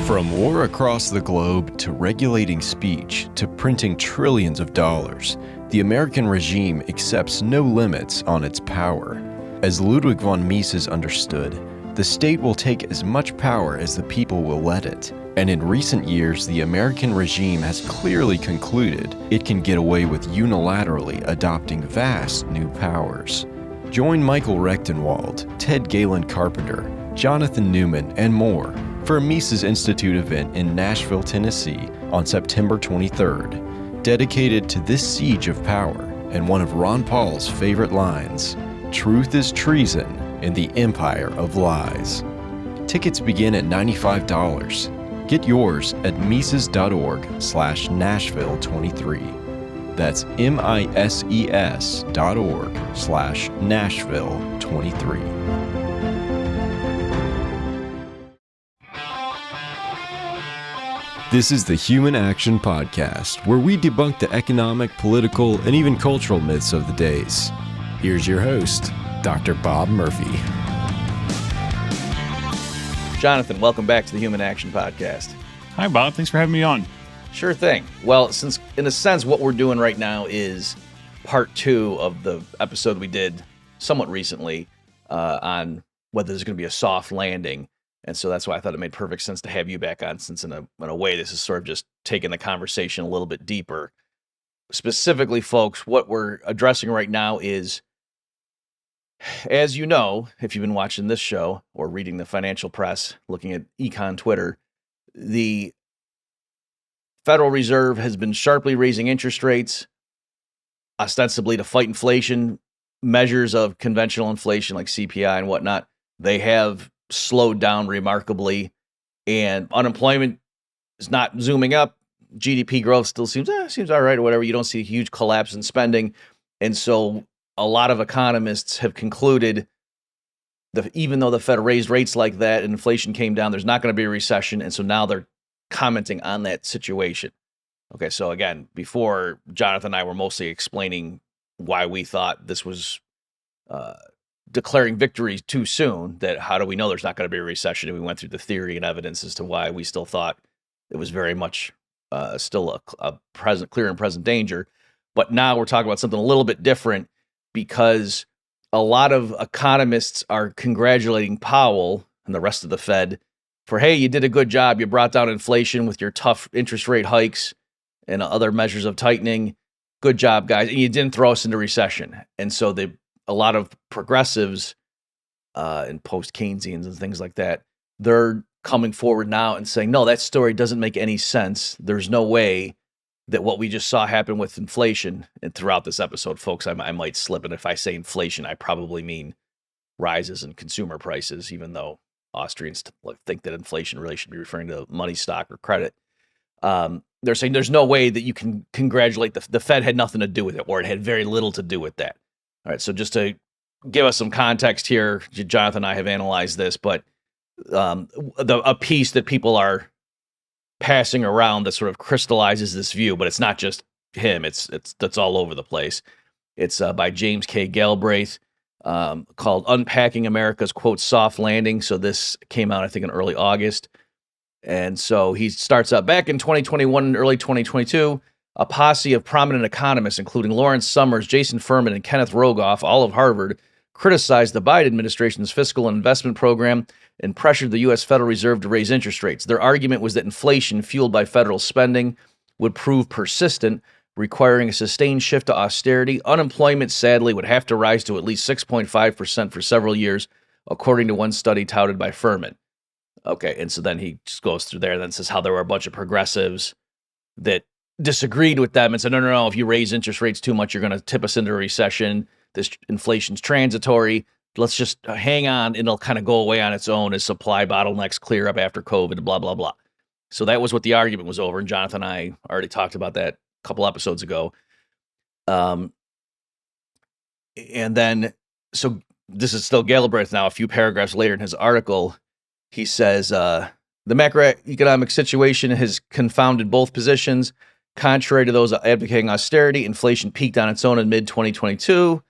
From war across the globe to regulating speech to printing trillions of dollars, the American regime accepts no limits on its power. As Ludwig von Mises understood, the state will take as much power as the people will let it. And in recent years, the American regime has clearly concluded it can get away with unilaterally adopting vast new powers. Join Michael Rechtenwald, Ted Galen Carpenter, Jonathan Newman, and more for a Mises Institute event in Nashville, Tennessee on September 23rd, dedicated to this siege of power and one of Ron Paul's favorite lines, "Truth is treason in the empire of lies." Tickets begin at $95. Get yours at Mises.org/Nashville23. That's MISES.org/Nashville23. This is the Human Action Podcast, where we debunk the economic, political, and even cultural myths of the days. Here's your host, Dr. Bob Murphy. Jonathan, welcome back to the Human Action Podcast. Hi, Bob. Thanks for having me on. Sure thing. Well, since in a sense what we're doing right now is part 2 of the episode we did somewhat recently on whether there's going to be a soft landing. And so that's why I thought it made perfect sense to have you back on, since in a way this is sort of just taking the conversation a little bit deeper. Specifically, folks, what we're addressing right now is, as you know, if you've been watching this show or reading the financial press, looking at econ Twitter, the Federal Reserve has been sharply raising interest rates, ostensibly to fight inflation. Measures of conventional inflation like CPI and whatnot, they have slowed down remarkably, and unemployment is not zooming up. GDP growth still seems all right or whatever. You don't see a huge collapse in spending. And so a lot of economists have concluded that even though the Fed raised rates like that and inflation came down, there's not going to be a recession. And so now they're commenting on that situation. Okay, so again, before Jonathan and I were mostly explaining why we thought this was declaring victory too soon, that how do we know there's not going to be a recession? And we went through the theory and evidence as to why we still thought it was very much still a clear and present danger. But now we're talking about something a little bit different, because a lot of economists are congratulating Powell and the rest of the Fed for, hey, you did a good job. You brought down inflation with your tough interest rate hikes and other measures of tightening. Good job, guys. And you didn't throw us into recession. And so a lot of progressives and post-Keynesians and things like that, they're coming forward now and saying, no, that story doesn't make any sense. There's no way that what we just saw happen with inflation. And throughout this episode, folks, I might slip. And if I say inflation, I probably mean rises in consumer prices, even though Austrians think that inflation really should be referring to money, stock, or credit. They're saying there's no way that you can congratulate the Fed had nothing to do with it, or it had very little to do with that. All right, so just to give us some context here, Jonathan and I have analyzed this, but a piece that people are passing around that sort of crystallizes this view, but it's not just him; that's all over the place. It's by James K. Galbraith, called "Unpacking America's quote soft landing." So this came out, I think, in early August, and so he starts out back in 2021 and early 2022. A posse of prominent economists, including Lawrence Summers, Jason Furman, and Kenneth Rogoff, all of Harvard, criticized the Biden administration's fiscal and investment program and pressured the U.S. Federal Reserve to raise interest rates. Their argument was that inflation fueled by federal spending would prove persistent, requiring a sustained shift to austerity. Unemployment, sadly, would have to rise to at least 6.5% for several years, according to one study touted by Furman. Okay, and so then he just goes through there and then says how there were a bunch of progressives that disagreed with them and said, no, if you raise interest rates too much, you're going to tip us into a recession. This inflation's transitory. Let's just hang on, and it'll kind of go away on its own as supply bottlenecks clear up after COVID, blah, blah, blah. So that was what the argument was over, and Jonathan and I already talked about that a couple episodes ago. And then, so this is still Galbraith now, a few paragraphs later in his article, he says, the macroeconomic situation has confounded both positions. Contrary to those advocating austerity, inflation peaked on its own in mid-2022.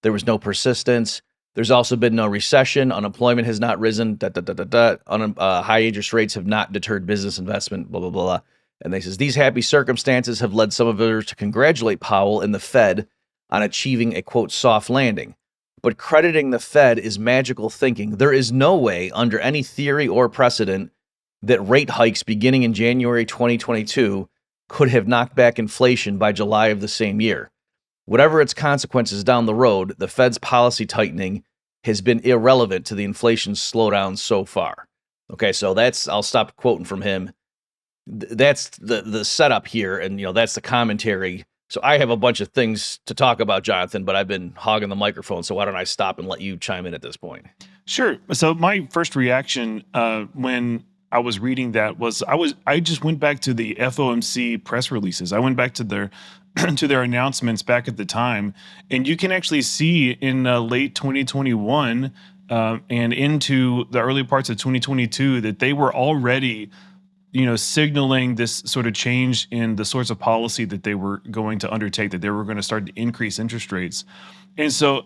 There was no persistence. There's also been no recession. Unemployment has not risen. High interest rates have not deterred business investment. Blah blah blah. Blah. And they says these happy circumstances have led some observers to congratulate Powell and the Fed on achieving a quote soft landing. But crediting the Fed is magical thinking. There is no way under any theory or precedent that rate hikes beginning in January 2022 could have knocked back inflation by July of the same year. Whatever its consequences down the road, the Fed's policy tightening has been irrelevant to the inflation slowdown so far. Okay, so I'll stop quoting from him. That's the setup here, and that's the commentary. So I have a bunch of things to talk about, Jonathan, but I've been hogging the microphone, so why don't I stop and let you chime in at this point? Sure. So my first reaction when I was reading that was I just went back to the FOMC press releases. I went back to their to their announcements back at the time, and you can actually see in late 2021 and into the early parts of 2022 that they were already signaling this sort of change in the sorts of policy that they were going to undertake, that they were going to start to increase interest rates. And so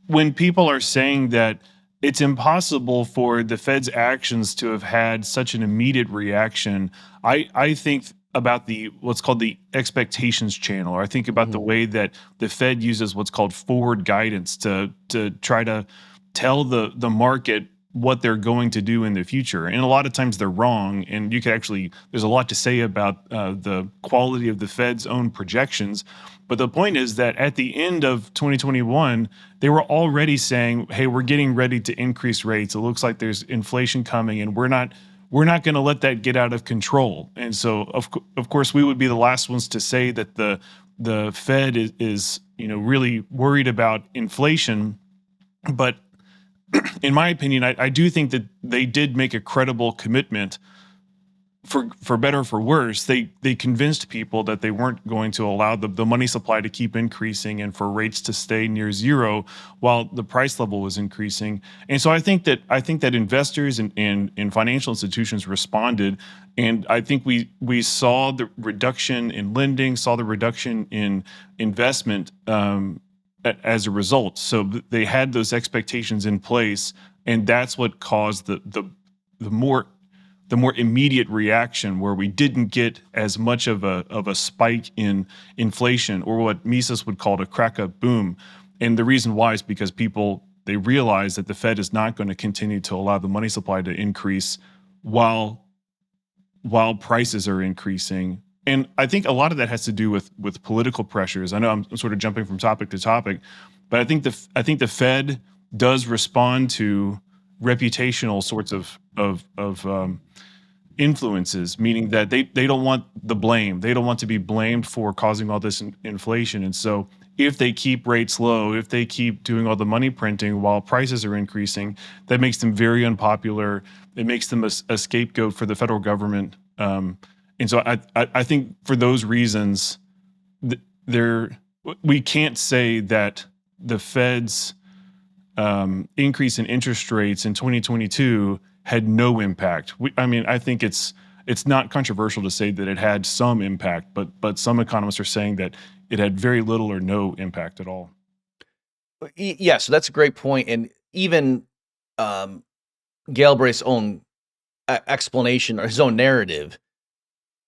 when people are saying that it's impossible for the Fed's actions to have had such an immediate reaction, I think about what's called the expectations channel, or I think about the way that the Fed uses what's called forward guidance to try to tell the market what they're going to do in the future. And a lot of times they're wrong. And there's a lot to say about the quality of the Fed's own projections. But the point is that at the end of 2021, they were already saying, hey, we're getting ready to increase rates. It looks like there's inflation coming, and we're not going to let that get out of control. And so, of course, we would be the last ones to say that the Fed is really worried about inflation. But in my opinion, I do think that they did make a credible commitment. For better or for worse, they convinced people that they weren't going to allow the money supply to keep increasing and for rates to stay near zero while the price level was increasing. And so I think that investors and financial institutions responded, and I think we saw the reduction in lending, saw the reduction in investment as a result. So they had those expectations in place, and that's what caused the more immediate reaction, where we didn't get as much of a spike in inflation, or what Mises would call a crack-up boom. And the reason why is because they realize that the Fed is not going to continue to allow the money supply to increase while prices are increasing. And I think a lot of that has to do with political pressures. I know I'm sort of jumping from topic to topic, but I think the Fed does respond to reputational sorts of influences, meaning that they don't want the blame. They don't want to be blamed for causing all this inflation. And so if they keep rates low, if they keep doing all the money printing while prices are increasing, that makes them very unpopular. It makes them a scapegoat for the federal government. And so I think for those reasons, we can't say that the Fed's increase in interest rates in 2022 had no impact. I think it's not controversial to say that it had some impact, but some economists are saying that it had very little or no impact at all. Yeah, so that's a great point. And even Galbraith's own explanation, or his own narrative,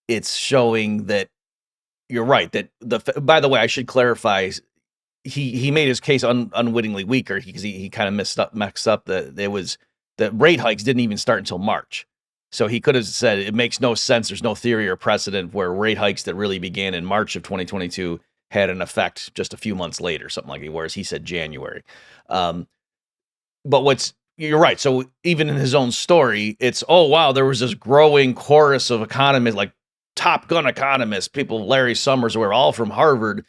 it's showing that you're right. That by the way, I should clarify, he made his case unwittingly weaker because he kind of messed up that rate hikes didn't even start until March. So he could have said it makes no sense. There's no theory or precedent where rate hikes that really began in March of 2022 had an effect just a few months later, something like that, whereas he said January. But you're right. So even in his own story, it's, oh, wow, there was this growing chorus of economists, like Top Gun economists, people, Larry Summers, who are all from Harvard,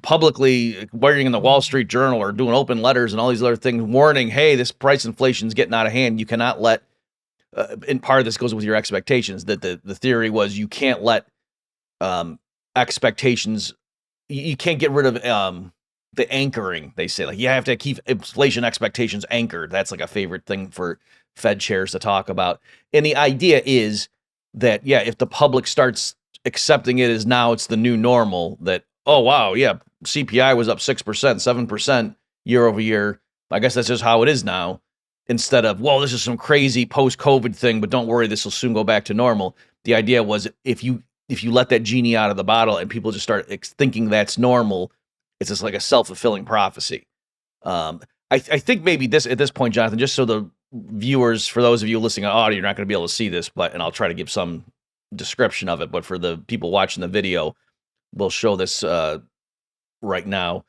publicly wearing in the Wall Street Journal or doing open letters and all these other things, warning, hey, this price inflation is getting out of hand. You cannot let, and part of this goes with your expectations, that the theory was you can't let expectations, you can't get rid of the anchoring, they say. Like, you have to keep inflation expectations anchored. That's like a favorite thing for Fed chairs to talk about. And the idea is that, yeah, if the public starts accepting it as now it's the new normal, that, oh, wow, yeah, CPI was up 6%, 7%, year over year. I guess that's just how it is now. Instead of, well, this is some crazy post-COVID thing, but don't worry, this will soon go back to normal. The idea was if you let that genie out of the bottle and people just start thinking that's normal, it's just like a self-fulfilling prophecy. I think maybe at this point, Jonathan, just so the viewers, for those of you listening on audio, you're not going to be able to see this, and I'll try to give some description of it. But for the people watching the video, we'll show this right now.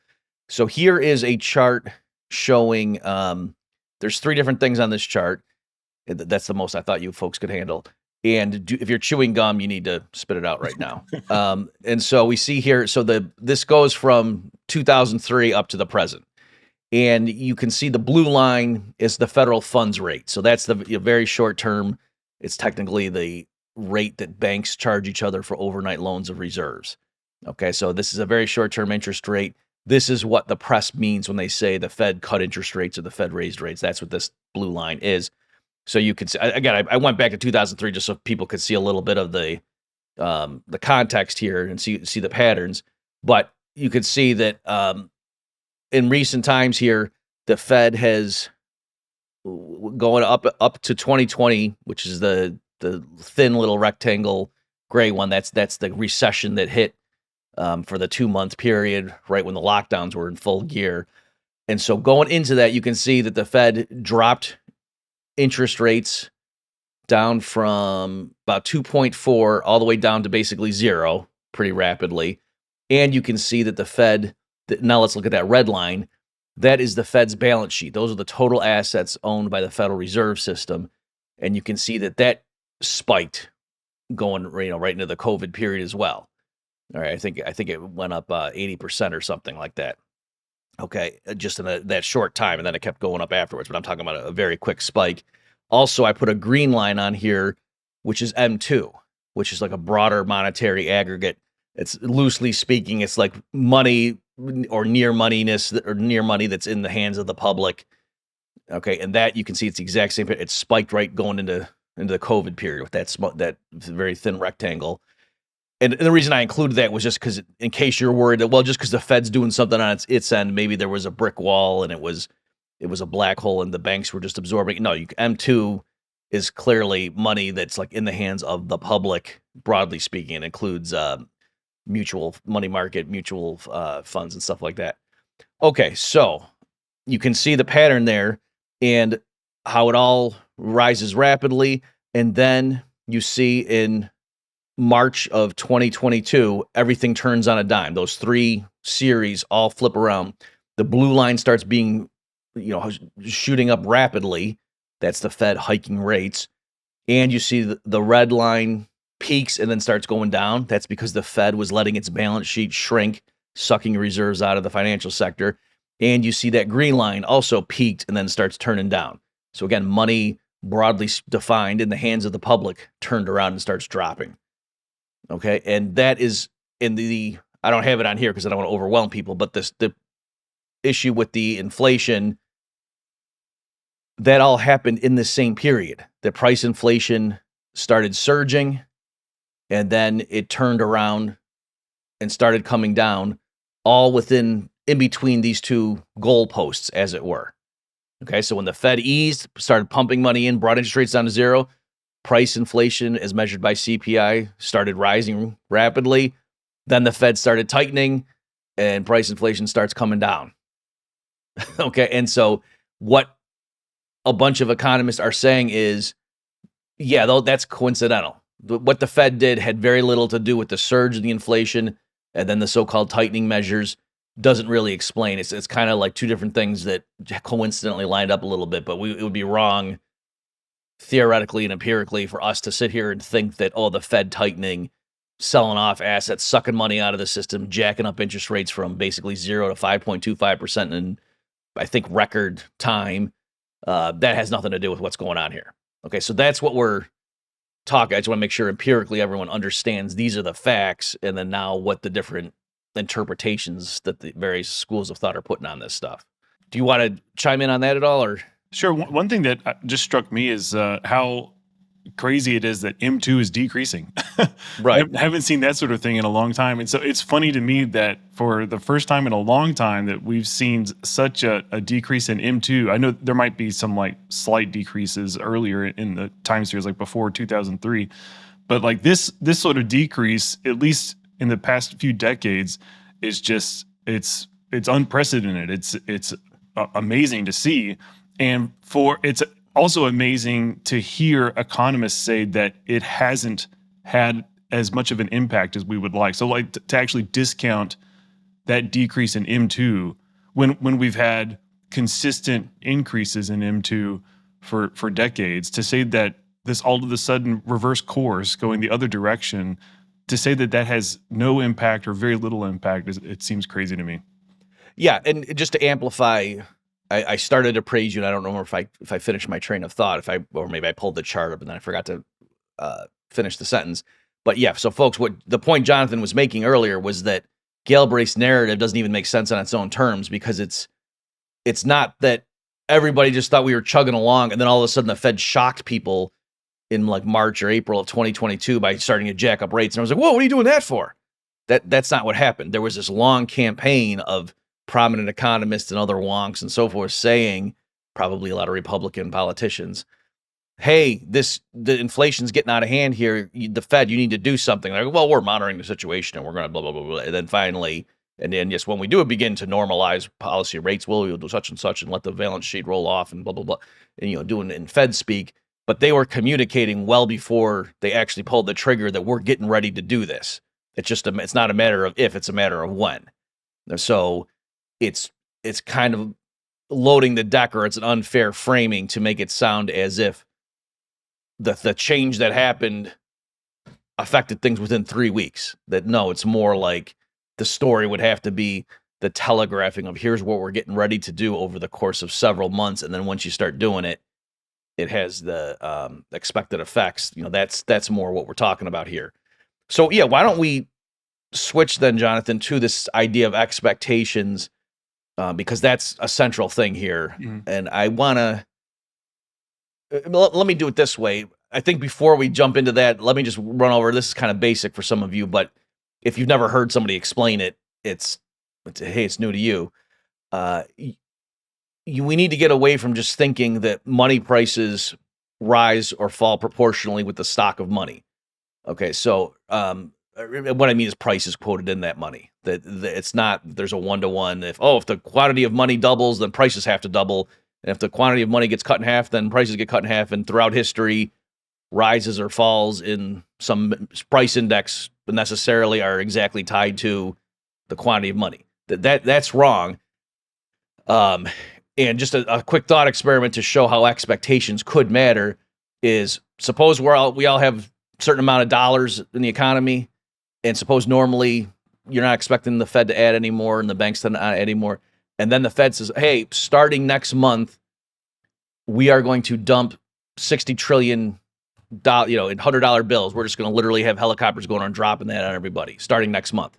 So here is a chart showing. There's three different things on this chart. That's the most I thought you folks could handle. And if you're chewing gum, you need to spit it out right now. And so we see here. So this goes from 2003 up to the present. And you can see the blue line is the federal funds rate. So that's the very short term. It's technically the rate that banks charge each other for overnight loans of reserves. Okay, so this is a very short term interest rate. This is what the press means when they say the Fed cut interest rates or the Fed raised rates. That's what this blue line is. So you can see, again, I went back to 2003 just so people could see a little bit of the context here and see the patterns. But you could see that in recent times here, the Fed has going up to 2020, which is the thin little rectangle gray one. That's the recession that hit for the 2-month period, right when the lockdowns were in full gear. And so going into that, you can see that the Fed dropped interest rates down from about 2.4 all the way down to basically 0 pretty rapidly. And you can see that the Fed, now let's look at that red line. That is the Fed's balance sheet. Those are the total assets owned by the Federal Reserve System. And you can see that spiked going right into the COVID period as well. All right, I think it went up 80% or something like that. Okay, just in that short time, and then it kept going up afterwards. But I'm talking about a very quick spike. Also, I put a green line on here, which is M2, which is like a broader monetary aggregate. It's loosely speaking, it's like money or near moneyness or near money that's in the hands of the public. Okay, and that you can see it's the exact same. It spiked right going into the COVID period with that very thin rectangle. And the reason I included that was just because, in case you're worried that, well, just because the Fed's doing something on its end, maybe there was a brick wall and it was a black hole and the banks were just absorbing. No, M2 is clearly money that's like in the hands of the public, broadly speaking. It includes mutual money market, mutual funds and stuff like that. Okay, so you can see the pattern there and how it all rises rapidly. And then you see in March of 2022, everything turns on a dime. Those three series all flip around. The blue line starts being, shooting up rapidly. That's the Fed hiking rates. And you see the red line peaks and then starts going down. That's because the Fed was letting its balance sheet shrink, sucking reserves out of the financial sector. And you see that green line also peaked and then starts turning down. So again, money broadly defined in the hands of the public turned around and starts dropping. Okay, and that is in I don't have it on here because I don't want to overwhelm people, but the issue with the inflation, that all happened in the same period. The price inflation started surging, and then it turned around and started coming down, all in between these two goalposts, as it were. Okay, so when the Fed eased, started pumping money in, brought interest rates down to 0, price inflation, as measured by CPI, started rising rapidly. Then the Fed started tightening, and price inflation starts coming down. Okay, and so what a bunch of economists are saying is, yeah, though that's coincidental. What the Fed did had very little to do with the surge in the inflation, and then the so-called tightening measures doesn't really explain. It's kind of like two different things that coincidentally lined up a little bit, but it would be wrong theoretically and empirically for us to sit here and think that, the Fed tightening, selling off assets, sucking money out of the system, jacking up interest rates from basically 0 to 5.25% in, I think, record time, that has nothing to do with what's going on here. Okay, so that's what we're talking. I just want to make sure empirically everyone understands these are the facts, and then now what the different interpretations that the various schools of thought are putting on this stuff. Do you want to chime in on that at all, or? Sure. One thing that just struck me is how crazy it is that M2 is decreasing. Right. I haven't seen that sort of thing in a long time. And so it's funny to me that for the first time in a long time that we've seen such a decrease in M2. I know there might be some like slight decreases earlier in the time series, like before 2003, but like this sort of decrease, at least in the past few decades, is just it's unprecedented. It's amazing to see, and it's also amazing to hear economists say that it hasn't had as much of an impact as we would like. So like to actually discount that decrease in M2 when we've had consistent increases in M2 for decades, to say that this all of a sudden reverse course going the other direction, to say that that has no impact or very little impact, it seems crazy to me. Yeah, and just to amplify, I started to praise you, and I don't remember if I finished my train of thought, or maybe I pulled the chart up and then I forgot to finish the sentence. But yeah, so folks, what the point Jonathan was making earlier was that Galbraith's narrative doesn't even make sense on its own terms, because it's not that everybody just thought we were chugging along and then all of a sudden the Fed shocked people in like March or April of 2022 by starting to jack up rates. And I was like, whoa, what are you doing that for? That's not what happened. There was this long campaign of prominent economists and other wonks and so forth saying, probably a lot of Republican politicians, hey, the inflation's getting out of hand here. The Fed, you need to do something. Like, well, we're monitoring the situation and we're going to blah, blah, blah, blah. And then finally, and then yes, when we do begin to normalize policy rates, we'll do such and let the balance sheet roll off and blah, blah, blah. And, doing it in Fed speak. But they were communicating well before they actually pulled the trigger that we're getting ready to do this. It's not a matter of if, it's a matter of when. So it's kind of loading the deck, or it's an unfair framing to make it sound as if the change that happened affected things within 3 weeks. That no, it's more like the story would have to be the telegraphing of here's what we're getting ready to do over the course of several months, and then once you start doing it, it has the expected effects. That's more what we're talking about here. So yeah, why don't we switch then, Jonathan, to this idea of expectations, because that's a central thing here. Mm-hmm. And I want to let me do it this way. I think before we jump into that, let me just run over. This is kind of basic for some of you, but if you've never heard somebody explain it, it's new to you. We need to get away from just thinking that money prices rise or fall proportionally with the stock of money. Okay, so what I mean is prices quoted in that money. That it's not there's a 1-to-1. If the quantity of money doubles, then prices have to double. And if the quantity of money gets cut in half, then prices get cut in half. And throughout history, rises or falls in some price index necessarily are exactly tied to the quantity of money. That's wrong. And just a quick thought experiment to show how expectations could matter is, suppose we all have a certain amount of dollars in the economy, and suppose normally you're not expecting the Fed to add any more and the banks to not add any more. And then the Fed says, hey, starting next month, we are going to dump $60 trillion in $100 bills. We're just going to literally have helicopters going on dropping that on everybody starting next month.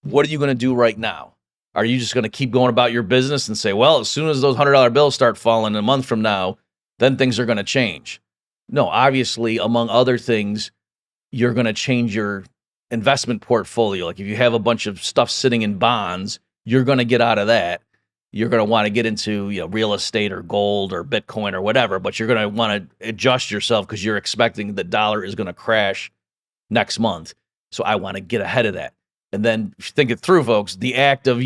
What are you going to do right now? Are you just going to keep going about your business and say, well, as soon as those $100 bills start falling a month from now, then things are going to change? No, obviously, among other things, you're going to change your investment portfolio. Like if you have a bunch of stuff sitting in bonds, you're going to get out of that. You're going to want to get into real estate or gold or Bitcoin or whatever, but you're going to want to adjust yourself because you're expecting the dollar is going to crash next month. So I want to get ahead of that. And then think it through, folks. The act of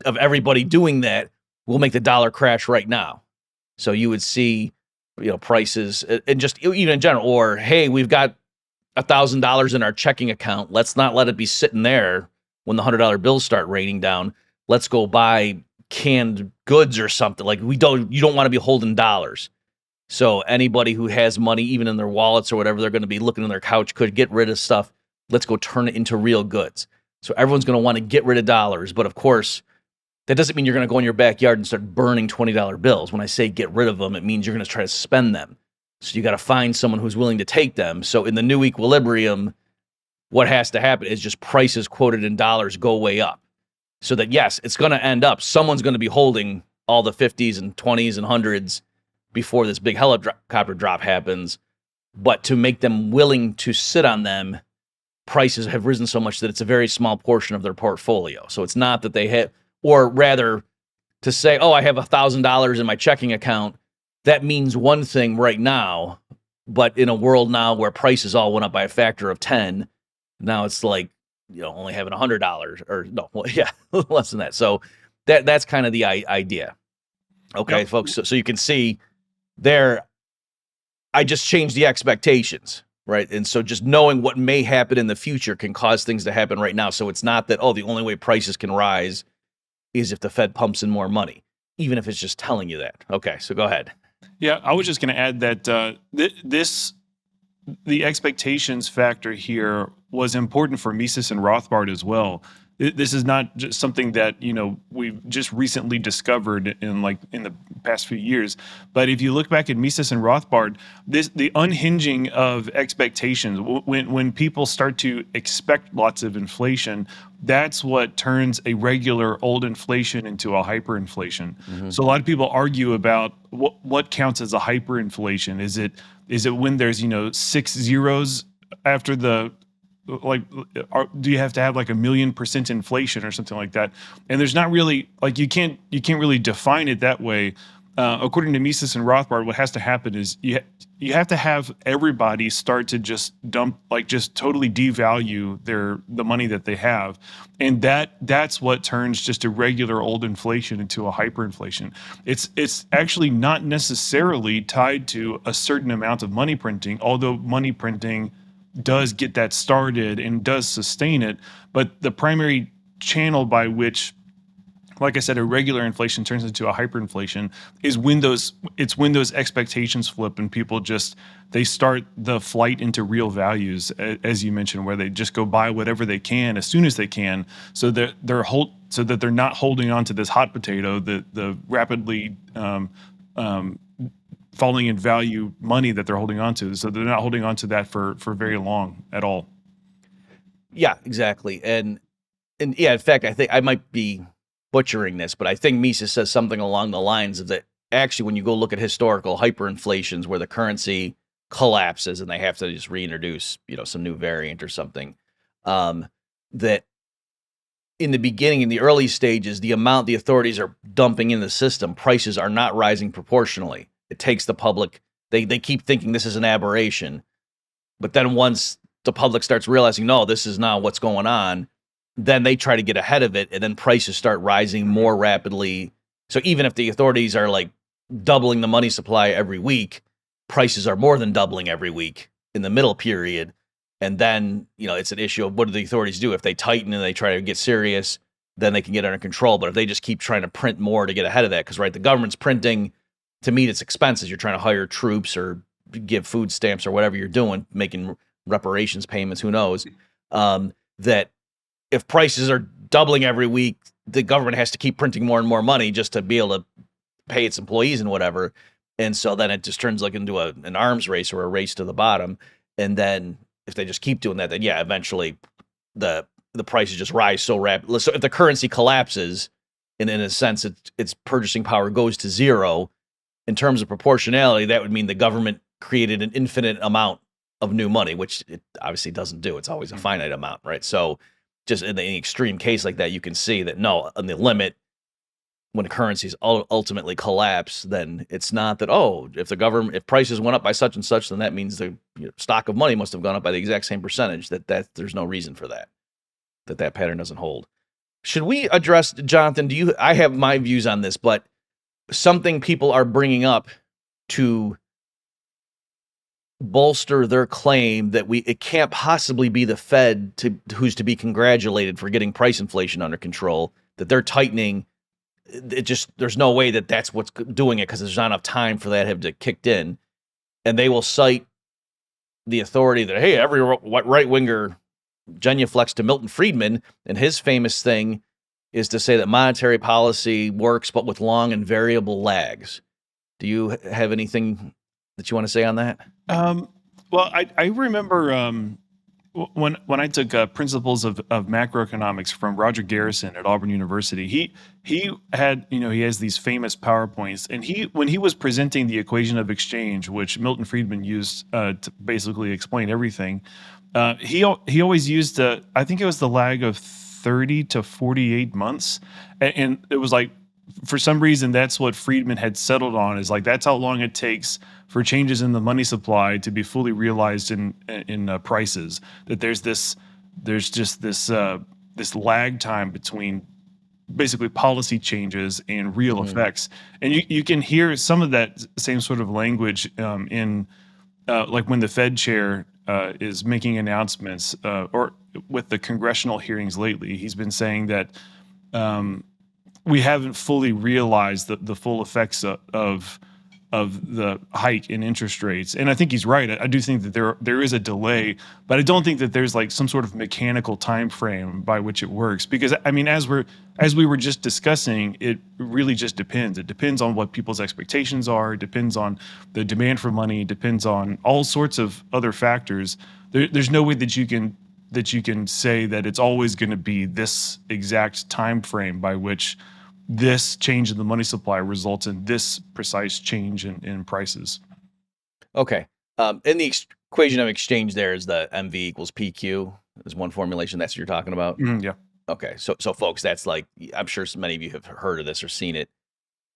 everybody doing that will make the dollar crash right now. So you would see, prices and just even in general, or hey, we've got $1,000 in our checking account. Let's not let it be sitting there when the $100 bills start raining down. Let's go buy canned goods or something. Like you don't want to be holding dollars. So anybody who has money, even in their wallets or whatever, they're going to be looking on their couch, could get rid of stuff. Let's go turn it into real goods. So everyone's going to want to get rid of dollars. But of course, that doesn't mean you're going to go in your backyard and start burning $20 bills. When I say get rid of them, it means you're going to try to spend them. So you got to find someone who's willing to take them. So in the new equilibrium, what has to happen is just prices quoted in dollars go way up. So that, yes, it's going to end up, someone's going to be holding all the 50s and 20s and 100s before this big helicopter drop happens. but to make them willing to sit on them, prices have risen so much that it's a very small portion of their portfolio. So it's not that they have, or rather to say, oh, I have $1,000 in my checking account. That means one thing right now, but in a world now where prices all went up by a factor of 10, now it's like, only having $100 or no, well, yeah, less than that. So that's kind of the idea. Okay, Yep. folks. So you can see there, I just changed the expectations, right? And so just knowing what may happen in the future can cause things to happen right now. So it's not that, oh, the only way prices can rise is if the Fed pumps in more money, even if it's just telling you that. Okay, so go ahead. Yeah, I was just going to add that the expectations factor here was important for Mises and Rothbard as well. This is not just something that we've just recently discovered in the past few years. But if you look back at Mises and Rothbard, the unhinging of expectations, when people start to expect lots of inflation, that's what turns a regular old inflation into a hyperinflation. Mm-hmm. So a lot of people argue about what counts as a hyperinflation. Is it when there's 6 zeros after the do you have to have 1,000,000% inflation or something like that? And there's not really you can't really define it that way. According to Mises and Rothbard, what has to happen is you have to have everybody start to just dump, just totally devalue the money that they have, and that's what turns just a regular old inflation into a hyperinflation. It's actually not necessarily tied to a certain amount of money printing, although money printing does get that started and does sustain it. But the primary channel by which, like I said, a regular inflation turns into a hyperinflation is when those expectations flip and people they start the flight into real values, as you mentioned, where they just go buy whatever they can as soon as they can, so that they're not holding on to this hot potato, the rapidly falling in value money that they're holding on to. So they're not holding on to that for very long at all. Yeah, exactly. And yeah, in fact, I think I might be butchering this, but I think Mises says something along the lines of that. Actually, when you go look at historical hyperinflations where the currency collapses and they have to just reintroduce, some new variant or something, that in the beginning, in the early stages, the amount the authorities are dumping in the system, prices are not rising proportionally. It takes the public, they keep thinking this is an aberration. But then once the public starts realizing, no, this is not what's going on, then they try to get ahead of it, and then prices start rising more rapidly. So even if the authorities are doubling the money supply every week, prices are more than doubling every week in the middle period. And then, it's an issue of what do the authorities do? If they tighten and they try to get serious, then they can get under control. But if they just keep trying to print more to get ahead of that, because, right, the government's printing to meet its expenses. You're trying to hire troops or give food stamps or whatever you're doing, making reparations payments, who knows, that if prices are doubling every week, the government has to keep printing more and more money just to be able to pay its employees and whatever. And so then it just turns into an arms race or a race to the bottom. And then if they just keep doing that, then yeah, eventually the prices just rise so rapidly. So if the currency collapses, and in a sense its purchasing power goes to zero, in terms of proportionality, that would mean the government created an infinite amount of new money, which it obviously doesn't do. It's always a finite amount, right? So just in the extreme case like that, you can see that no, on the limit, when currencies ultimately collapse, then it's not that, oh, if prices went up by such and such, then that means the stock of money must have gone up by the exact same percentage. That there's no reason for that pattern doesn't hold. Should we address, Jonathan, I have my views on this, but something people are bringing up to bolster their claim that it can't possibly be the Fed who's to be congratulated for getting price inflation under control, that they're tightening. There's no way that's what's doing it, because there's not enough time for that to have kicked in. And they will cite the authority that, hey, every right-winger genuflects to Milton Friedman, and his famous thing is to say that monetary policy works, but with long and variable lags. Do you have anything that you want to say on that? Well, I remember when I took principles of macroeconomics from Roger Garrison at Auburn University, he had, he has these famous PowerPoints, and when he was presenting the equation of exchange, which Milton Friedman used to basically explain everything, he always used I think it was the lag of 30 to 48 months, and it was like, for some reason, that's what Friedman had settled on, is like that's how long it takes for changes in the money supply to be fully realized in prices. That there's just this lag time between basically policy changes and real effects, and you can hear some of that same sort of language in like when the Fed chair is making announcements, or with the congressional hearings lately. He's been saying that we haven't fully realized the full effects of the hike in interest rates. And I think he's right. I do think that there is a delay, but I don't think that there's like some sort of mechanical time frame by which it works. Because I mean, as we were just discussing, it really just depends. It depends on what people's expectations are. It depends on the demand for money. It depends on all sorts of other factors. There's no way that you can say that it's always going to be this exact time frame by which this change in the money supply results in this precise change in prices. Okay. In the equation of exchange, there is the MV equals PQ. There's one formulation. That's what you're talking about. Yeah. Okay. So folks, that's like, I'm sure many of you have heard of this or seen it.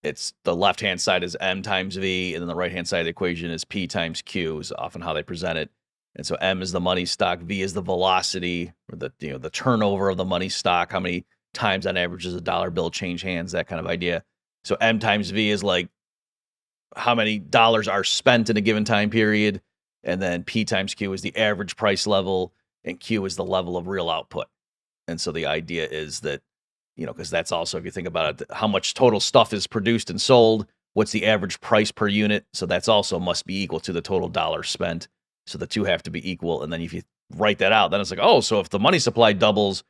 It's the left-hand side is M times V, and then the right-hand side of the equation is P times Q, is often how they present it. And so M is the money stock, V is the velocity, or the turnover of the money stock, how many times on average does a dollar bill change hands, that kind of idea. So M times V is like how many dollars are spent in a given time period, and then P times Q is the average price level, and Q is the level of real output. And so the idea is that, because that's also, if you think about it, how much total stuff is produced and sold, what's the average price per unit? So that's also must be equal to the total dollars spent. So the two have to be equal. And then if you write that out, then it's like, oh, so if the money supply doubles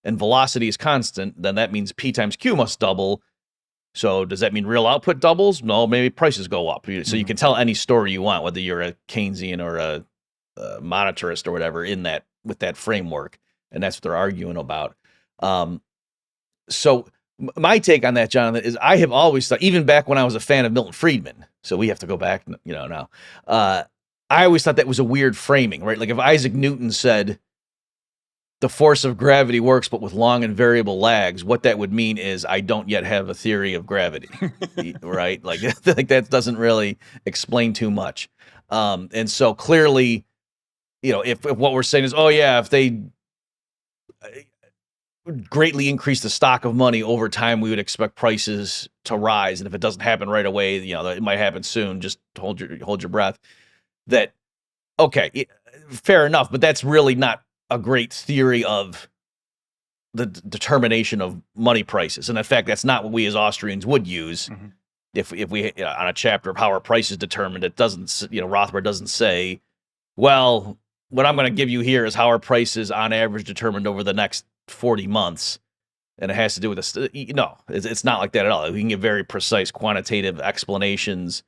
and velocity is constant, then that means P times Q must double. So does that mean real output doubles? No, maybe prices go up. So you can tell any story you want, whether you're a Keynesian or a monetarist or whatever, with that framework. And that's what they're arguing about. So my take on that, Jonathan, is I have always thought, even back when I was a fan of Milton Friedman, so we have to go back, now, I always thought that was a weird framing, right? Like if Isaac Newton said the force of gravity works, but with long and variable lags, what that would mean is I don't yet have a theory of gravity, right? Like that doesn't really explain too much. And so clearly, if what we're saying is, oh yeah, if they greatly increase the stock of money over time, we would expect prices to rise. And if it doesn't happen right away, it might happen soon. Just hold your breath. That, okay, fair enough, but that's really not a great theory of the determination of money prices. And in fact, that's not what we as Austrians would use. If we on a chapter of how our price is determined, it doesn't, Rothbard doesn't say, well, what I'm going to give you here is how our price is on average determined over the next 40 months. And it has to do with this. No, it's not like that at all. We can give very precise quantitative explanations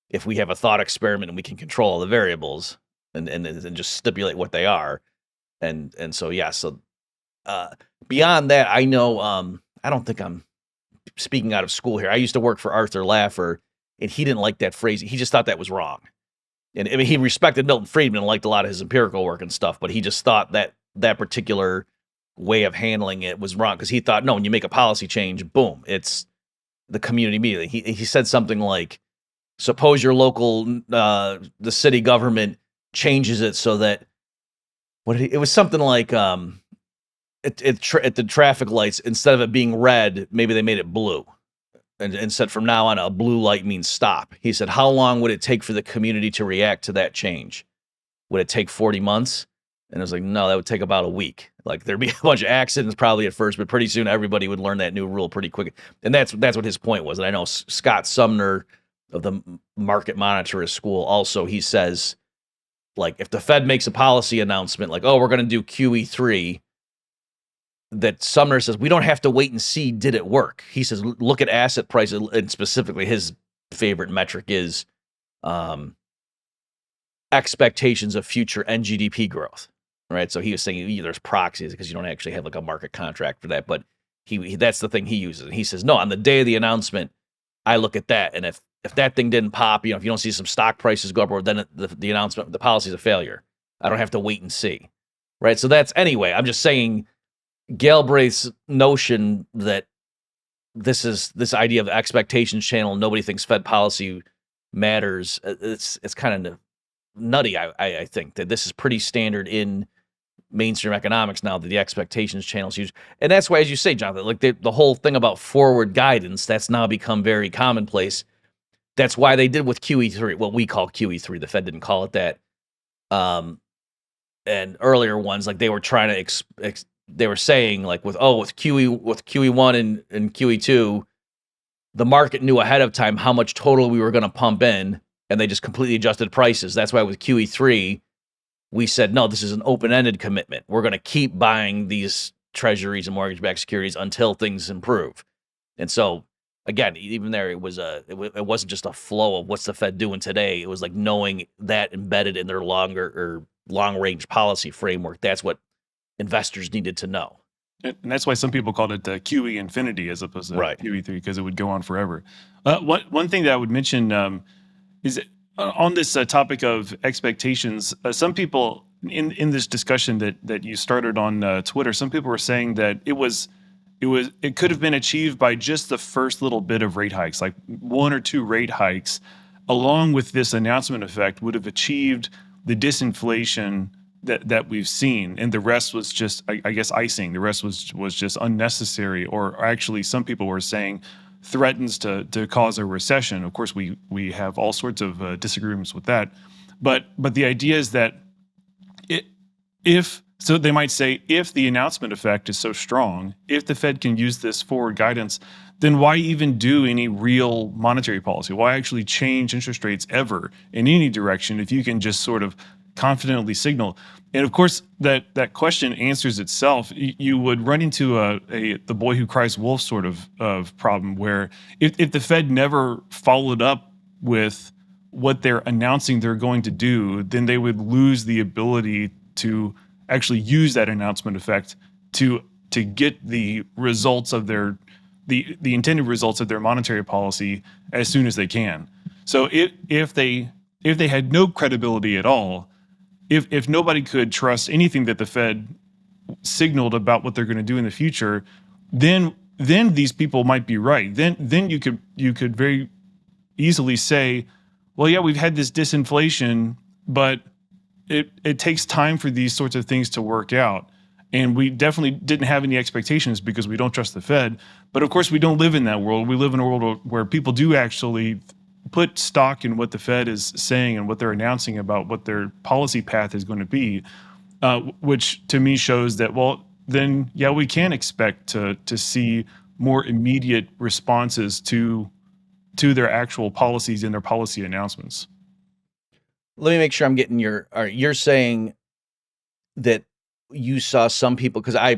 if we have a thought experiment and we can control all the variables and just stipulate what they are. And so, yeah, so beyond that, I know, I don't think I'm speaking out of school here. I used to work for Arthur Laffer, and he didn't like that phrase. He just thought that was wrong. And I mean, he respected Milton Friedman and liked a lot of his empirical work and stuff, but he just thought that particular way of handling it was wrong, because he thought, no, when you make a policy change, boom, it's the community immediately. He said something like, suppose your local, the city government changes it so that, it was something like, at the traffic lights, instead of it being red, maybe they made it blue. And said from now on, a blue light means stop. He said, how long would it take for the community to react to that change? Would it take 40 months? And I was like, no, that would take about a week. Like there'd be a bunch of accidents probably at first, but pretty soon everybody would learn that new rule pretty quick. And that's what his point was. And I know Scott Sumner of the market monetarist school also, he says, like, if the Fed makes a policy announcement like, oh, we're going to do QE3, that Sumner says, we don't have to wait and see, did it work? He says, look at asset prices, and specifically his favorite metric is expectations of future NGDP growth. right? So he was saying there's proxies because you don't actually have like a market contract for that, but he that's the thing he uses. And he says, no, on the day of the announcement, I look at that, and if that thing didn't pop, if you don't see some stock prices go up, or then the announcement, the policy is a failure. I don't have to wait and see, right? So that's anyway. I'm just saying Galbraith's notion that this idea of expectations channel, nobody thinks Fed policy matters. It's kind of nutty. I think that this is pretty standard in mainstream economics now, that the expectations channel is used. And that's why, as you say, Jonathan, like the whole thing about forward guidance, that's now become very commonplace. That's why they did with QE3, what we call QE3. The Fed didn't call it that. And earlier ones, like they were trying to, they were saying like with QE1 and QE2, the market knew ahead of time how much total we were going to pump in, and they just completely adjusted prices. That's why with QE3, we said, no, this is an open-ended commitment. We're going to keep buying these treasuries and mortgage-backed securities until things improve. And so, again, even there, it wasn't just a flow of what's the Fed doing today. It was like knowing that embedded in their long-range policy framework. That's what investors needed to know. And that's why some people called it QE infinity as opposed to Right. QE3, because it would go on forever. One thing that I would mention is on this topic of expectations, some people in this discussion that you started on Twitter, some people were saying that it could have been achieved by just the first little bit of rate hikes, like 1 or 2 rate hikes, along with this announcement effect, would have achieved the disinflation that we've seen, and the rest was just, I guess, icing. The rest was just unnecessary, or actually, some people were saying threatens to cause a recession. Of course, we have all sorts of disagreements with that, but the idea is that so they might say, if the announcement effect is so strong, if the Fed can use this forward guidance, then why even do any real monetary policy? Why actually change interest rates ever in any direction if you can just sort of confidently signal? And of course, that question answers itself. You would run into the boy who cries wolf sort of problem, where if the Fed never followed up with what they're announcing they're going to do, then they would lose the ability to actually use that announcement effect to get the results of the intended results of their monetary policy as soon as they can. So if they had no credibility at all, if nobody could trust anything that the Fed signaled about what they're going to do in the future, then these people might be right. Then you could very easily say, well, yeah, we've had this disinflation, but it takes time for these sorts of things to work out. And we definitely didn't have any expectations because we don't trust the Fed. But of course, we don't live in that world. We live in a world where people do actually put stock in what the Fed is saying and what they're announcing about what their policy path is going to be, which to me shows that, well, then, yeah, we can expect to see more immediate responses to their actual policies and their policy announcements. Let me make sure I'm getting you're saying that you saw some people, because I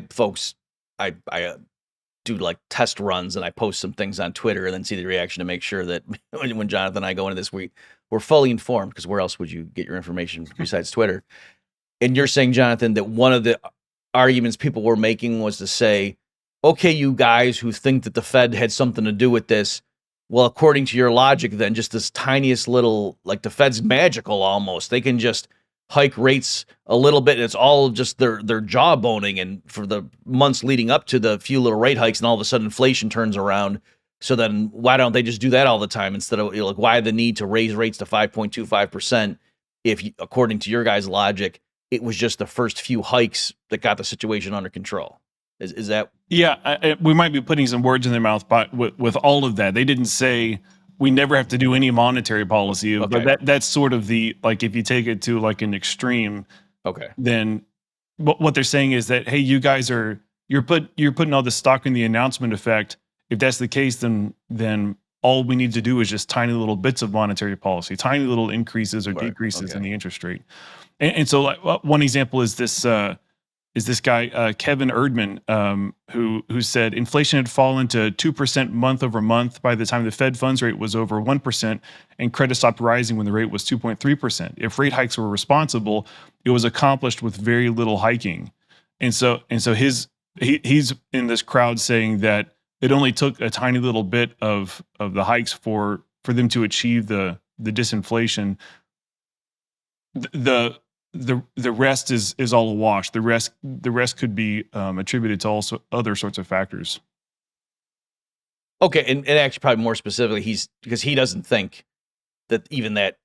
do like test runs and I post some things on Twitter and then see the reaction to make sure that when Jonathan and I go into this, we're fully informed, because where else would you get your information besides Twitter? And you're saying, Jonathan, that one of the arguments people were making was to say, okay, you guys who think that the Fed had something to do with this, well, according to your logic, then just this tiniest little, like the Fed's magical almost. They can just hike rates a little bit, and it's all just their jawboning. And for the months leading up to the few little rate hikes, and all of a sudden inflation turns around. So then why don't they just do that all the time instead of, like, why the need to raise rates to 5.25% if, according to your guys' logic, it was just the first few hikes that got the situation under control? Is that? Yeah, we might be putting some words in their mouth, but with all of that, they didn't say we never have to do any monetary policy. Okay. But that's sort of the, like, if you take it to like an extreme, Okay. then what they're saying is that, hey, you guys you're putting all this stock in the announcement effect. If that's the case, then all we need to do is just tiny little bits of monetary policy, tiny little increases or decreases in the interest rate. And so, like, one example is this is this guy Kevin Erdman, who said inflation had fallen to 2% month over month by the time the Fed funds rate was over 1%, and credit stopped rising when the rate was 2.3%. If rate hikes were responsible, it was accomplished with very little hiking. And so he's in this crowd saying that it only took a tiny little bit of the hikes for them to achieve the disinflation. The rest is all a wash. The rest could be attributed to also other sorts of factors. Okay, and actually probably more specifically, because he doesn't think that even that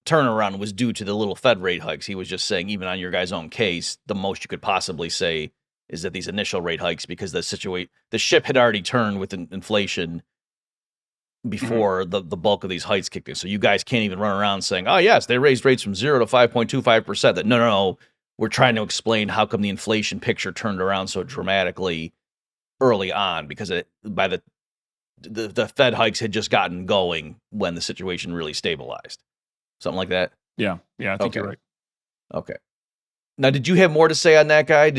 turnaround was due to the little Fed rate hikes. He was just saying, even on your guys' own case, the most you could possibly say is that these initial rate hikes, because the ship had already turned with inflation before the bulk of these hikes kicked in. So you guys can't even run around saying, oh, yes, they raised rates from 0 to 5.25%. That no, we're trying to explain how come the inflation picture turned around so dramatically early on, because by the Fed hikes had just gotten going when the situation really stabilized. Something like that? Yeah, I think you're right. Okay. Now, did you have more to say on that guy?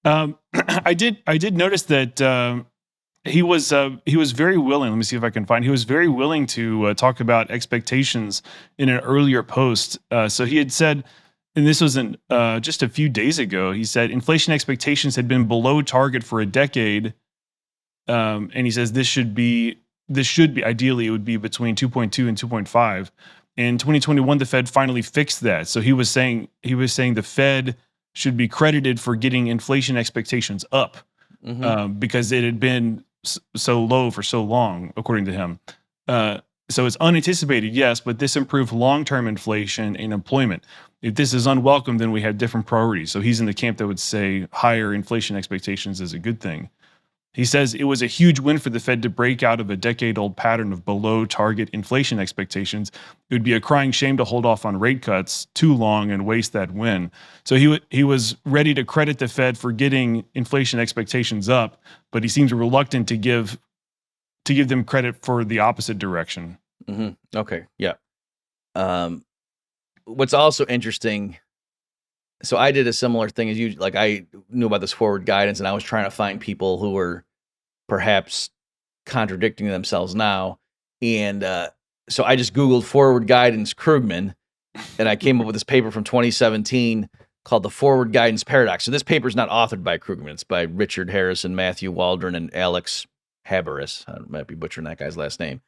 I did notice that he was very willing. Let me see if I can find. He was very willing to talk about expectations in an earlier post. So he had said, and this wasn't just a few days ago. He said inflation expectations had been below target for a decade, and he says this should be ideally it would be between 2.2 and 2.5. In 2021, the Fed finally fixed that. So he was saying the Fed should be credited for getting inflation expectations up because it had been so low for so long, according to him. So it's unanticipated, yes, but this improved long-term inflation and employment. If this is unwelcome, then we have different priorities. So he's in the camp that would say higher inflation expectations is a good thing. He says it was a huge win for the Fed to break out of a decade-old pattern of below-target inflation expectations. It would be a crying shame to hold off on rate cuts too long and waste that win. So he was ready to credit the Fed for getting inflation expectations up, but he seems reluctant to give them credit for the opposite direction. Mm-hmm. Okay, yeah. What's also interesting, so I did a similar thing as you. Like, I knew about this forward guidance, and I was trying to find people who were perhaps contradicting themselves now. And so I just Googled forward guidance Krugman, and I came up with this paper from 2017 called The Forward Guidance Paradox. So this paper is not authored by Krugman. It's by Richard Harrison, Matthew Waldron, and Alex Haberis. I might be butchering that guy's last name.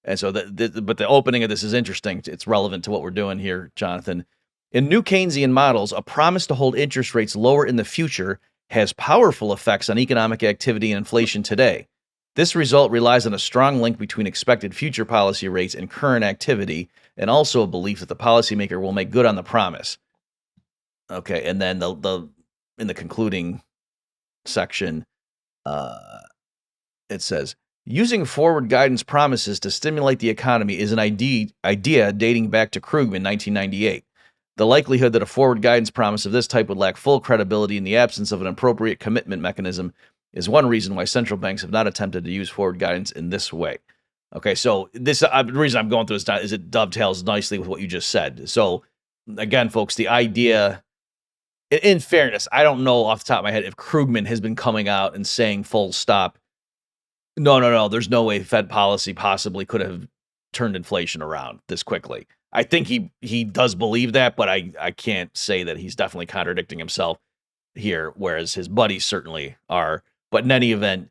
And so, but the opening of this is interesting. It's relevant to what we're doing here, Jonathan. In new Keynesian models, a promise to hold interest rates lower in the future has powerful effects on economic activity and inflation today. This result relies on a strong link between expected future policy rates and current activity, and also a belief that the policymaker will make good on the promise. Okay, and then in the concluding section, it says, using forward guidance promises to stimulate the economy is an idea dating back to Krugman, 1998. The likelihood that a forward guidance promise of this type would lack full credibility in the absence of an appropriate commitment mechanism is one reason why central banks have not attempted to use forward guidance in this way. Okay, so this the reason I'm going through this is it dovetails nicely with what you just said. So again, folks, the idea, in fairness, I don't know off the top of my head if Krugman has been coming out and saying full stop, no, there's no way Fed policy possibly could have turned inflation around this quickly. I think he does believe that, but I can't say that he's definitely contradicting himself here, whereas his buddies certainly are. But in any event,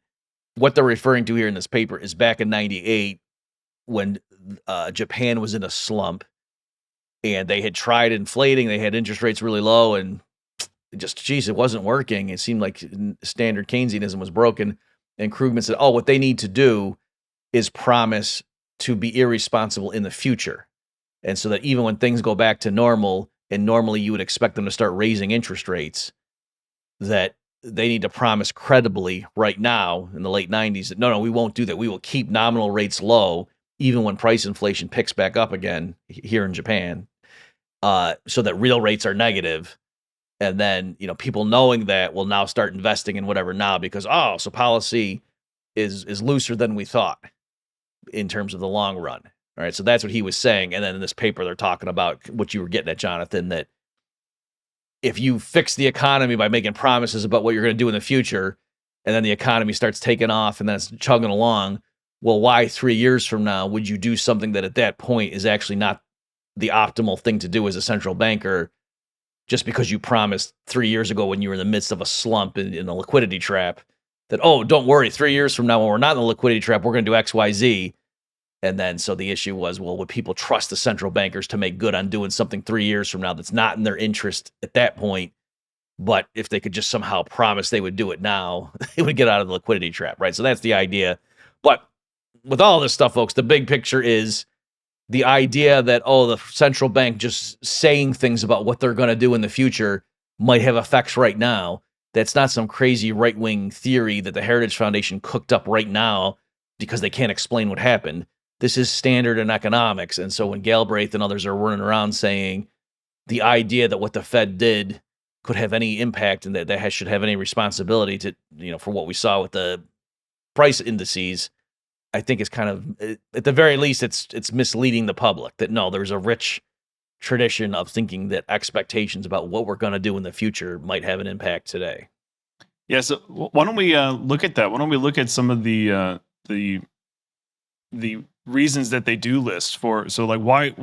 what they're referring to here in this paper is back in 98 when Japan was in a slump and they had tried inflating, they had interest rates really low, and it wasn't working. It seemed like standard Keynesianism was broken. And Krugman said, what they need to do is promise to be irresponsible in the future. And so that even when things go back to normal, and normally you would expect them to start raising interest rates, that they need to promise credibly right now in the late 90s that, no, we won't do that. We will keep nominal rates low, even when price inflation picks back up again here in Japan, so that real rates are negative. And then, people knowing that will now start investing in whatever now because, so policy is looser than we thought in terms of the long run. All right, so that's what he was saying. And then in this paper, they're talking about what you were getting at, Jonathan, that if you fix the economy by making promises about what you're going to do in the future, and then the economy starts taking off and then it's chugging along, well, why 3 years from now would you do something that at that point is actually not the optimal thing to do as a central banker, just because you promised 3 years ago when you were in the midst of a slump in a liquidity trap that, oh, don't worry, 3 years from now when we're not in the liquidity trap, we're going to do X, Y, Z. And then so the issue was, well, would people trust the central bankers to make good on doing something 3 years from now that's not in their interest at that point? But if they could just somehow promise they would do it now, they would get out of the liquidity trap, right? So that's the idea. But with all this stuff, folks, the big picture is the idea that, oh, the central bank just saying things about what they're going to do in the future might have effects right now. That's not some crazy right-wing theory that the Heritage Foundation cooked up right now because they can't explain what happened. This is standard in economics. And so when Galbraith and others are running around saying the idea that what the Fed did could have any impact and that should have any responsibility to, for what we saw with the price indices, I think it's kind of, at the very least, it's misleading the public that no, there's a rich tradition of thinking that expectations about what we're going to do in the future might have an impact today. Yeah. So why don't we look at that? Why don't we look at some of the reasons that they do list for? So like why,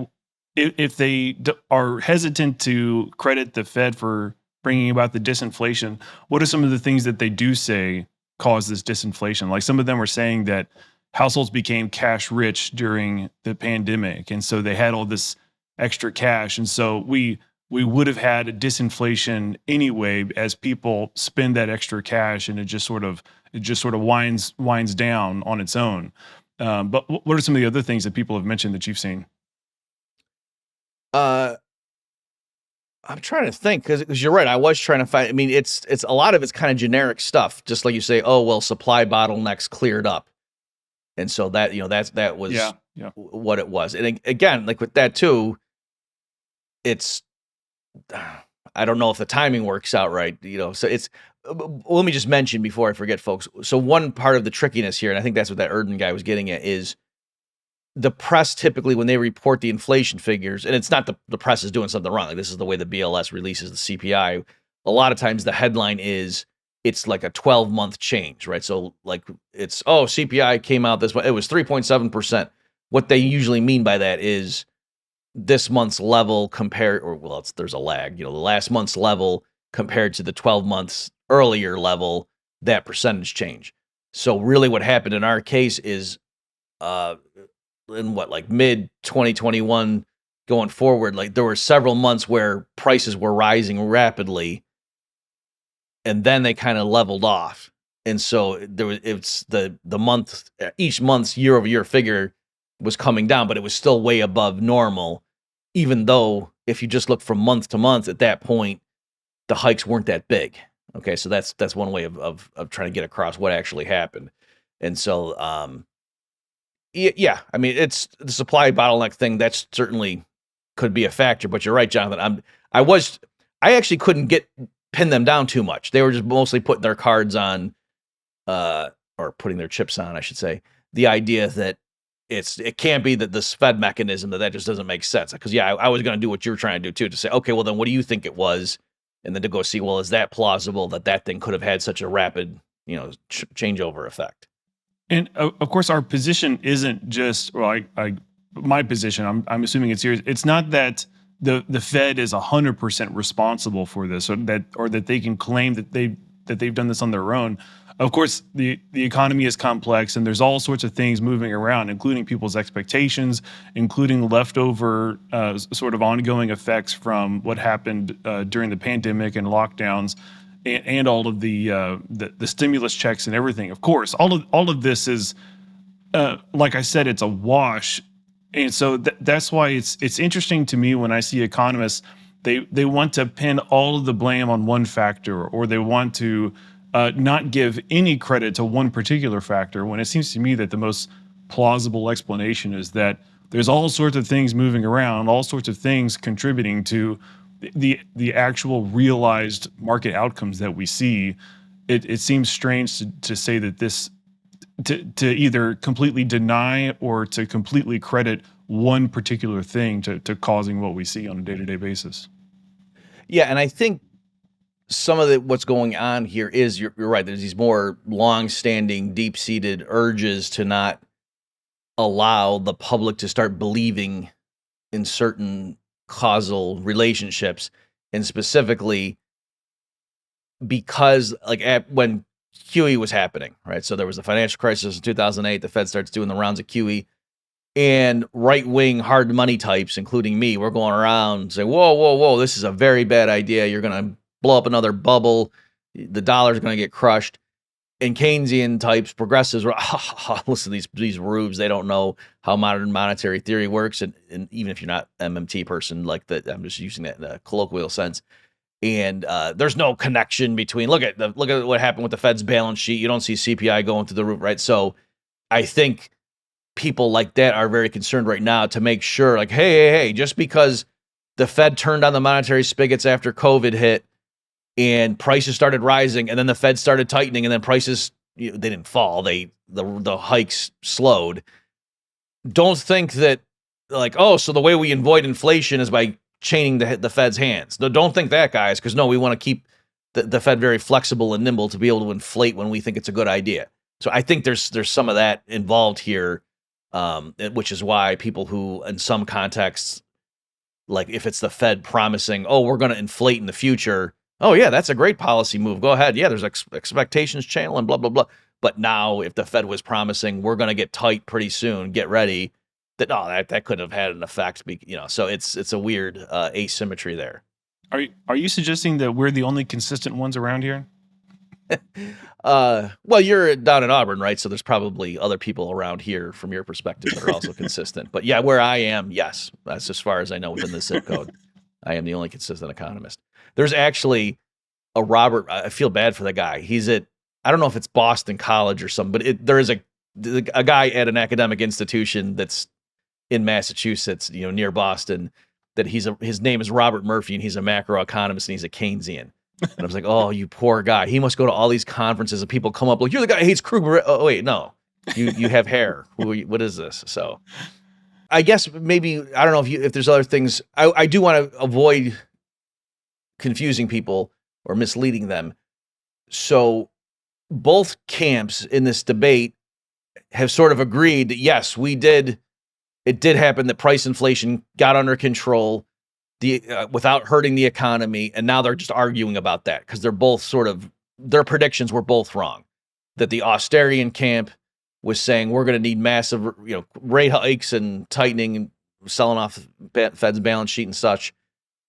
if they are hesitant to credit the Fed for bringing about the disinflation, what are some of the things that they do say cause this disinflation? Like some of them are saying that households became cash rich during the pandemic, and so they had all this extra cash, and so we would have had a disinflation anyway as people spend that extra cash, and it just sort of winds down on its own. But what are some of the other things that people have mentioned that you've seen? I'm trying to think because you're right. I was trying to find. I mean, it's a lot of it's kind of generic stuff, just like you say. Oh well, supply bottlenecks cleared up. And so that, that was what it was. And again, like with that too, it's, I don't know if the timing works out right, so it's, let me just mention before I forget, folks. So one part of the trickiness here, and I think that's what that Erden guy was getting at, is the press typically, when they report the inflation figures, and it's not the press is doing something wrong. Like this is the way the BLS releases the CPI. A lot of times the headline is, it's like a 12-month change, right? So like it's, oh, CPI came out this month, it was 3.7%. What they usually mean by that is this month's level compared, or well, there's a lag, the last month's level compared to the 12 months earlier level, that percentage change. So really what happened in our case is in like mid 2021 going forward, like there were several months where prices were rising rapidly, and then they kind of leveled off. And so it's the month, each month's year over year figure was coming down, but it was still way above normal, even though if you just look from month to month at that point, the hikes weren't that big. Okay. So that's one way of trying to get across what actually happened. And so, yeah, I mean, it's the supply bottleneck thing. That's certainly could be a factor, but you're right, Jonathan. I actually couldn't pin them down too much. They were just mostly putting their cards on, or putting their chips on, I should say. The idea that it can't be that this Fed mechanism, that just doesn't make sense. Because I was going to do what you were trying to do too, to say, okay, well then what do you think it was? And then to go see, well, is that plausible that thing could have had such a rapid, changeover effect? And of course, our position isn't just, well, my position, I'm assuming it's yours. It's not that the Fed is 100% responsible for this, or that they can claim that they've done this on their own. Of course, the economy is complex, and there's all sorts of things moving around, including people's expectations, including leftover sort of ongoing effects from what happened during the pandemic and lockdowns, and all of the stimulus checks and everything. Of course, all of this is, like I said, it's a wash. And so that's why it's interesting to me when I see economists, they want to pin all of the blame on one factor, or they want to not give any credit to one particular factor, when it seems to me that the most plausible explanation is that there's all sorts of things moving around, all sorts of things contributing to the actual realized market outcomes that we see. It seems strange to say that this, to either completely deny or to completely credit one particular thing to causing what we see on a day-to-day basis. Yeah, and I think some of what's going on here is you're right. There's these more long-standing, deep-seated urges to not allow the public to start believing in certain causal relationships, and specifically because when QE was happening, right? So there was the financial crisis in 2008. The Fed starts doing the rounds of QE, and right-wing hard money types, including me, we're going around and say, whoa, whoa, whoa, this is a very bad idea. You're going to blow up another bubble. The dollar's going to get crushed. And Keynesian types, progressives, were, listen to these rubes. They don't know how modern monetary theory works. And even if you're not MMT person, like that, I'm just using that in a colloquial sense. And there's no connection between, look at what happened with the Fed's balance sheet. You don't see CPI going through the roof, right? So I think people like that are very concerned right now to make sure, like, hey, just because the Fed turned on the monetary spigots after COVID hit and prices started rising, and then the Fed started tightening, and then prices, they didn't fall. The hikes slowed. Don't think that, like, oh, so the way we avoid inflation is by chaining the Fed's hands. No, don't think that, guys, because no, we want to keep the Fed very flexible and nimble to be able to inflate when we think it's a good idea. So I think there's some of that involved here, which is why people who, in some contexts, like if it's the Fed promising, oh, we're going to inflate in the future, oh yeah, that's a great policy move. Go ahead. Yeah, there's expectations channel and blah, blah, blah. But now if the Fed was promising we're going to get tight pretty soon, get ready, that could have had an effect. So it's a weird asymmetry there. Are you suggesting that we're the only consistent ones around here? Well, you're down in Auburn, right? So there's probably other people around here from your perspective that are also consistent. But yeah, where I am, yes, that's as far as I know within the zip code. I am the only consistent economist. There's actually a Robert. I feel bad for the guy. He's at, I don't know if it's Boston College or something, but there is a guy at an academic institution that's in Massachusetts, near Boston, that his name is Robert Murphy, and he's a macroeconomist, and he's a Keynesian. And I was like, oh, you poor guy. He must go to all these conferences and people come up like, you're the guy who hates Kruger. Oh, wait, no. You have hair. What is this? So I guess maybe, I don't know if there's other things. I do want to avoid confusing people or misleading them. So both camps in this debate have sort of agreed that, yes, it did happen that price inflation got under control without hurting the economy, and now they're just arguing about that because they're both their predictions were both wrong. That the Austerian camp was saying we're going to need massive, rate hikes and tightening and selling off Fed's balance sheet and such.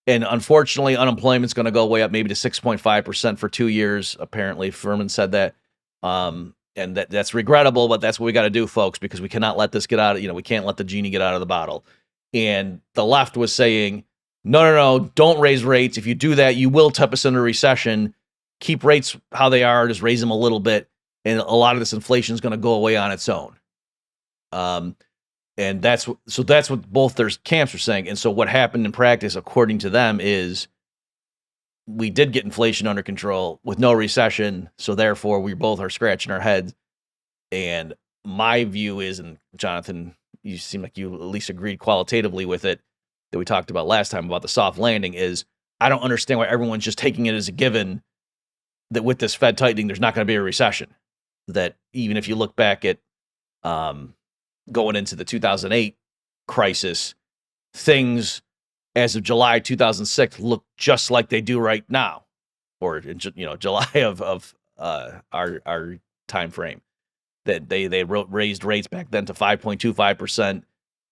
And unfortunately, unemployment's going to go way up, maybe to 6.5% for 2 years. Apparently, Furman said that. And that's regrettable, but that's what we got to do, folks, because we cannot let this get out of, we can't let the genie get out of the bottle. And the left was saying, no, don't raise rates. If you do that, you will tip us into a recession. Keep rates how they are, just raise them a little bit, and a lot of this inflation is going to go away on its own. And that's what both their camps are saying. And so what happened in practice, according to them, is we did get inflation under control with no recession. So therefore, we both are scratching our heads. And my view is, and Jonathan, you seem like you at least agreed qualitatively with it, that we talked about last time about the soft landing, is I don't understand why everyone's just taking it as a given that with this Fed tightening, there's not going to be a recession. That even if you look back at going into the 2008 crisis, things as of July 2006 look just like they do right now, or July of our time frame. That they raised rates back then to 5.25%,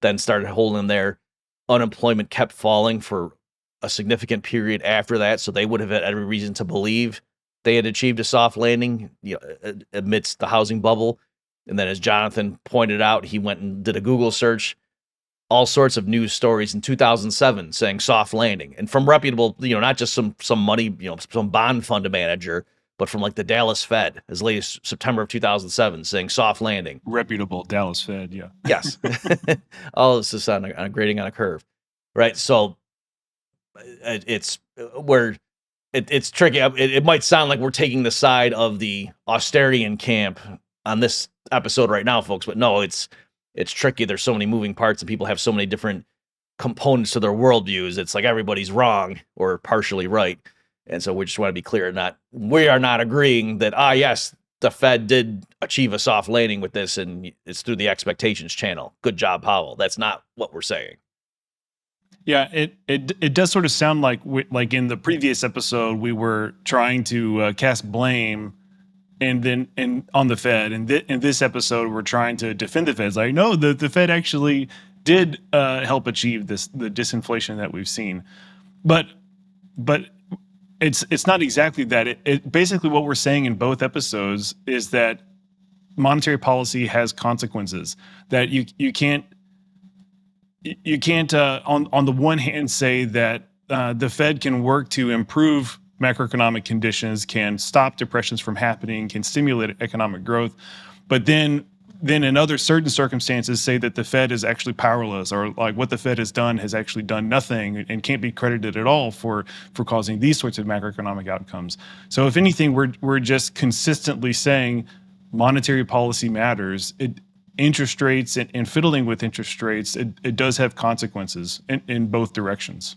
then started holding them there. Unemployment kept falling for a significant period after that, so they would have had every reason to believe they had achieved a soft landing, amidst the housing bubble. And then, as Jonathan pointed out, he went and did a Google search, all sorts of news stories in 2007 saying soft landing, and from reputable, not just some money, some bond fund manager, but from like the Dallas Fed as late as September of 2007 saying soft landing. Reputable Dallas Fed, yeah. Yes. All this is on a grading on a curve, right? So it's tricky. It might sound like we're taking the side of the Austerian camp on this episode right now, folks, but no, it's tricky. There's so many moving parts and people have so many different components to their worldviews. It's like everybody's wrong or partially right. And so we just want to be clear, we are not agreeing that, yes, the Fed did achieve a soft landing with this, and it's through the expectations channel. Good job, Powell. That's not what we're saying. Yeah, it does sort of sound like in the previous episode we were trying to cast blame and on the Fed, and in this episode we're trying to defend the Fed. It's like, no, the Fed actually did help achieve the disinflation that we've seen, but it's not exactly that. It basically what we're saying in both episodes is that monetary policy has consequences, that you can't on the one hand say that the Fed can work to improve macroeconomic conditions, can stop depressions from happening, can stimulate economic growth, but then in other certain circumstances say that the Fed is actually powerless, or like what the Fed has done has actually done nothing and can't be credited at all for causing these sorts of macroeconomic outcomes. So if anything, we're just consistently saying monetary policy matters. Interest rates and fiddling with interest rates, it does have consequences in both directions.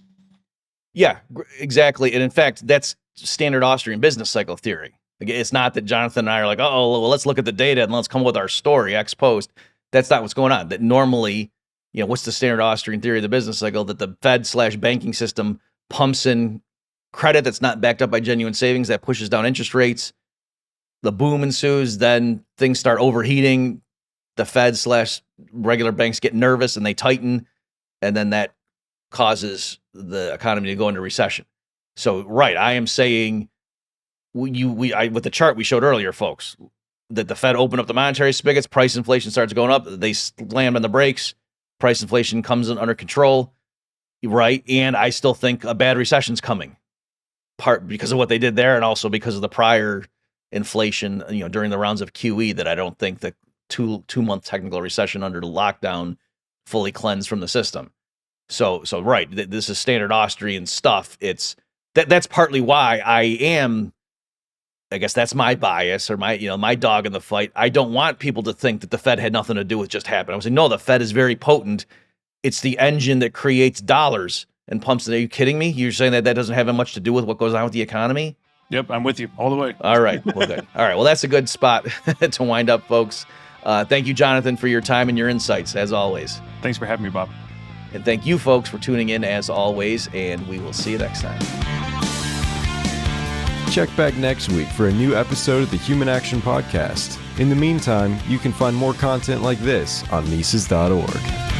Yeah, exactly. And in fact, that's standard Austrian business cycle theory. It's not that Jonathan and I are like, oh, well, let's look at the data and let's come up with our story ex post. That's not what's going on. That normally, what's the standard Austrian theory of the business cycle? That the Fed/banking system pumps in credit that's not backed up by genuine savings, that pushes down interest rates. The boom ensues, then things start overheating. The Fed/regular banks get nervous and they tighten, and then that causes the economy to go into recession. So, right, I am saying with the chart we showed earlier, folks, that the Fed opened up the monetary spigots, price inflation starts going up, they slam on the brakes, price inflation comes under control, right? And I still think a bad recession's coming, part because of what they did there, and also because of the prior inflation, during the rounds of QE, that I don't think the two-month technical recession under the lockdown fully cleansed from the system. So right, this is standard Austrian stuff. It's that's partly why I guess that's my bias, or my dog in the fight. I don't want people to think that the Fed had nothing to do with just happened. I was saying, no, the Fed is very potent. It's the engine that creates dollars and pumps it. Are you kidding me? You're saying that doesn't have much to do with what goes on with the economy? Yep, I'm with you all the way. All right, well, good. All right, well, that's a good spot to wind up, folks. Thank you, Jonathan, for your time and your insights, as always. Thanks for having me, Bob. And thank you, folks, for tuning in, as always, and we will see you next time. Check back next week for a new episode of the Human Action Podcast. In the meantime, you can find more content like this on Mises.org.